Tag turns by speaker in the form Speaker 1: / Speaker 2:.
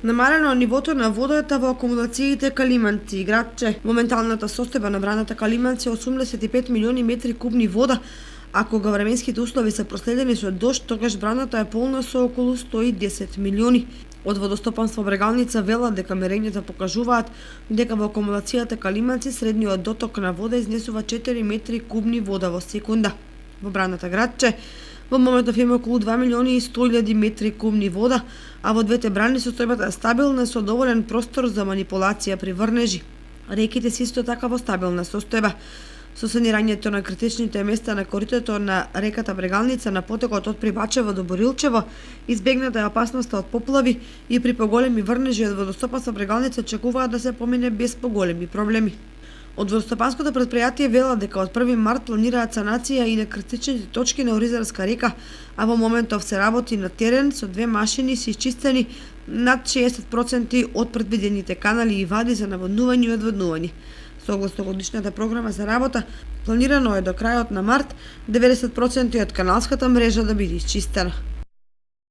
Speaker 1: Намалено нивото на водата во акумулациите Калиманци. Градче, моменталната состојба на браната Калиманци е 85 милиони метри кубни вода, а кога временските услови се проследени со дожд, тогаш браната е полна со околу 110 милиони. Од водостопанство Брегалница велат дека мерењата покажуваат дека во акумулацијата Калиманци средниот доток на вода изнесува 4 метри кубни вода во секунда. Во браната Градче во моментов има околу 2 милиони и 100.000 метри кубни вода, а во двете брани состојбата е стабилна со доволен простор за манипулација при врнежи. Реките се исто така во стабилна состојба. Со санирањето на критичните места на коритото на реката Брегалница на потокот од Прибачево до Борилчево, избегната е опасноста од поплави и при поголеми врнежи од водостопанство Брегалница очекуваат да се помине без поголеми проблеми. Од водостопанското претпријатие велат дека од 1 март планираат санација и на критичните точки на Оризарска река, а во моментов се работи на терен со 2 машини се исчистени над 60% од предвидените канали и вади за наводнување и одводнување. Согласно годишната програма за работа, планирано е до крајот на март 90% од каналската мрежа да биде исчистена.